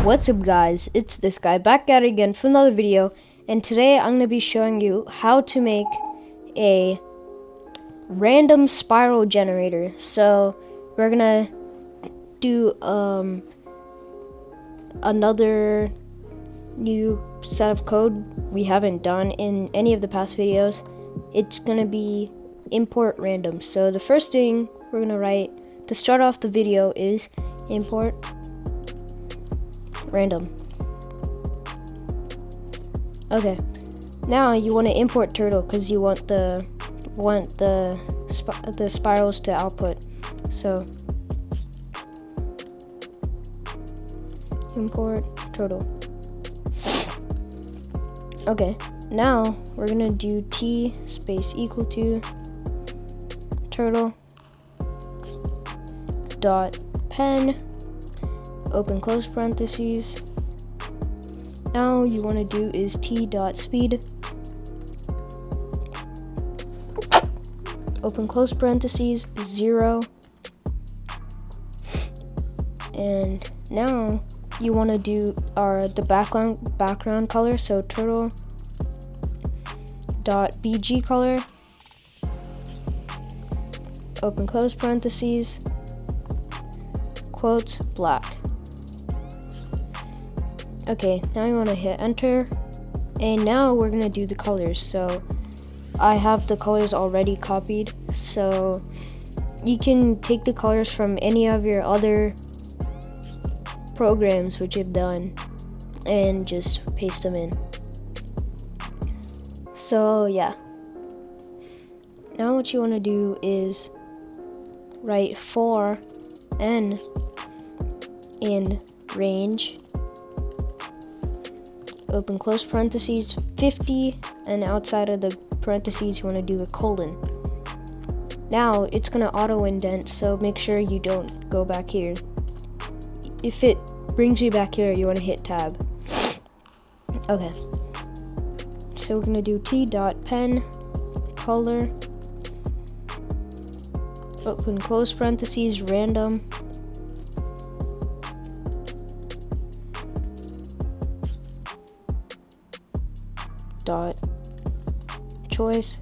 What's up guys, it's this guy back at it again for another video, and today I'm going to be showing you how to make a random spiral generator. So we're going to do another new set of code we haven't done in any of the past videos. It's going to be import random. So the first thing we're going to write to start off the video is import random. Okay, now you want to import turtle because you want the spirals to output. So import turtle. Okay, now we're gonna do t space equal to turtle dot pen open close parentheses. Now you want to do is t dot speed open close parentheses 0, and now you want to do the background color, so turtle dot bg color open close parentheses quotes black. Okay, now you want to hit enter, and now we're gonna do the colors. So I have the colors already copied, so you can take the colors from any of your other programs which you've done and just paste them in. So yeah, now what you want to do is write for n in range open close parentheses 50, and outside of the parentheses you want to do a colon. Now it's going to auto indent, so make sure you don't go back here. If it brings you back here, you want to hit tab. Okay, so we're going to do t dot pen color open close parentheses random dot choice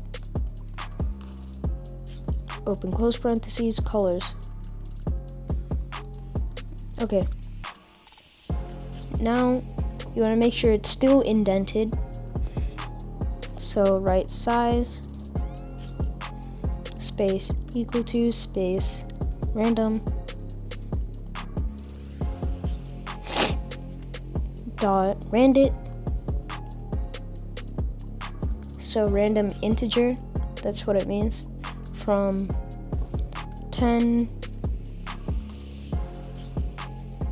open close parentheses colors. Okay, now you want to make sure it's still indented, so write size space equal to space random dot randit, so random integer, that's what it means, from 10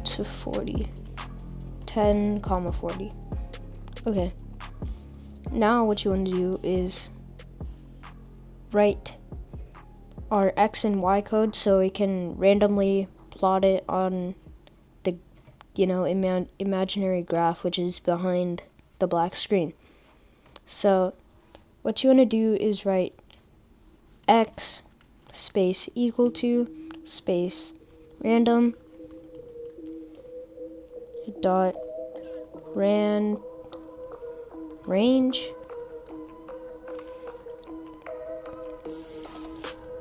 to 40, 10 comma 40. Okay, now what you want to do is write our x and y code so it can randomly plot it on the imaginary graph which is behind the black screen. So what you want to do is write x space equal to space random dot range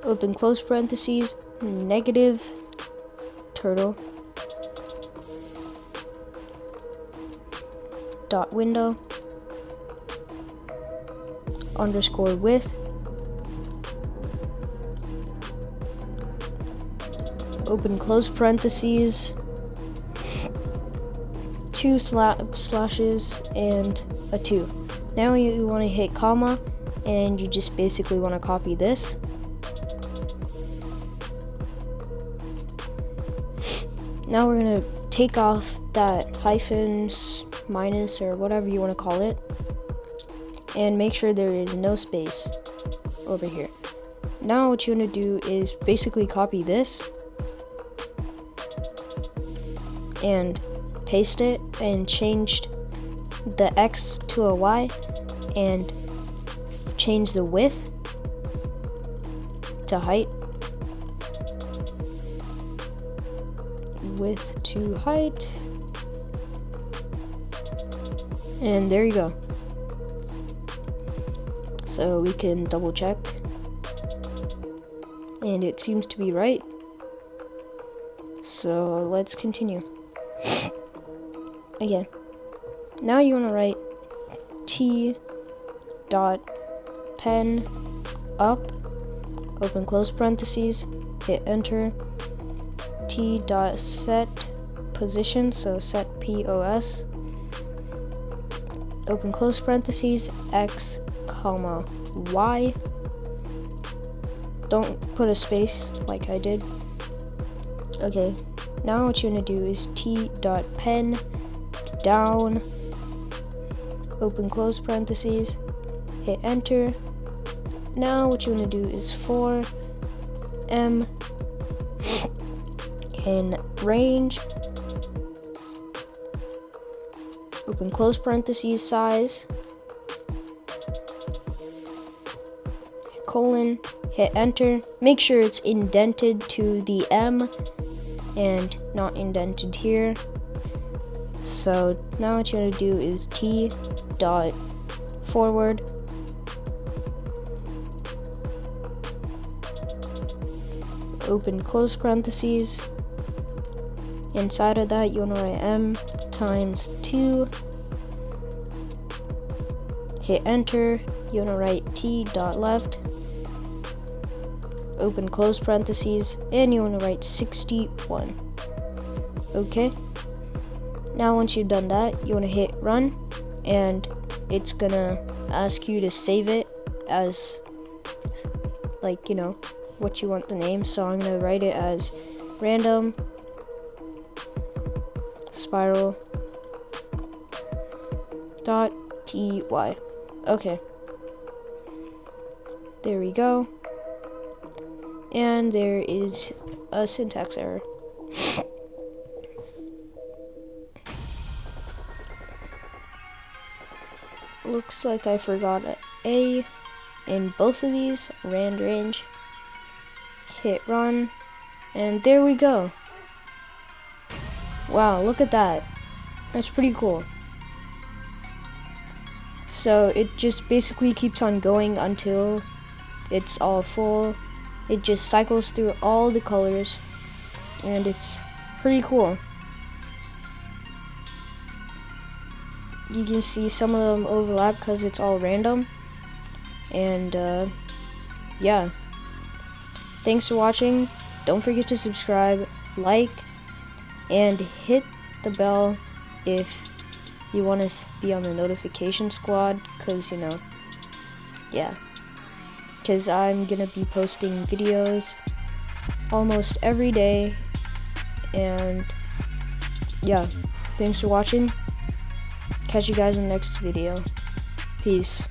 open close parentheses negative turtle dot window underscore width open close parentheses 2 slashes and a 2. Now you want to hit comma, and you just basically want to copy this. Now we're going to take off that hyphens, minus, or whatever you want to call it, and make sure there is no space over here. Now what you want to do is basically copy this and paste it, and change the x to a y, and change the width to height, width to height, And there you go. So we can double check. And it seems to be right. So let's continue. Again. Now you want to write t dot pen up, open close parentheses, hit enter, t dot set position, so set POS, open close parentheses, x comma y. Don't put a space like I did. Okay, now what you want to do is t dot pen down, open close parentheses, hit enter. Now what you want to do is for m in range, open close parentheses, size, colon, hit enter. Make sure it's indented to the M and not indented here. So now what you want to do is t dot forward, open close parentheses. Inside of that you want to write m times 2, hit enter. You want to write t dot left, open close parentheses, and you want to write 61. Okay, now once you've done that, you want to hit run, and it's gonna ask you to save it as, like, you know, what you want the name. So I'm gonna write it as random spiral dot py. Okay, there we go. And there is a syntax error. Looks like I forgot an A in both of these. Rand range. Hit run. And there we go. Wow, look at that. That's pretty cool. So it just basically keeps on going until it's all full. It just cycles through all the colors, and it's pretty cool. You can see some of them overlap because it's all random. And yeah, thanks for watching. Don't forget to subscribe, like, and hit the bell if you want to be on the notification squad, because, you know, yeah, because I'm gonna be posting videos almost every day. And yeah, thanks for watching. Catch you guys in the next video. Peace.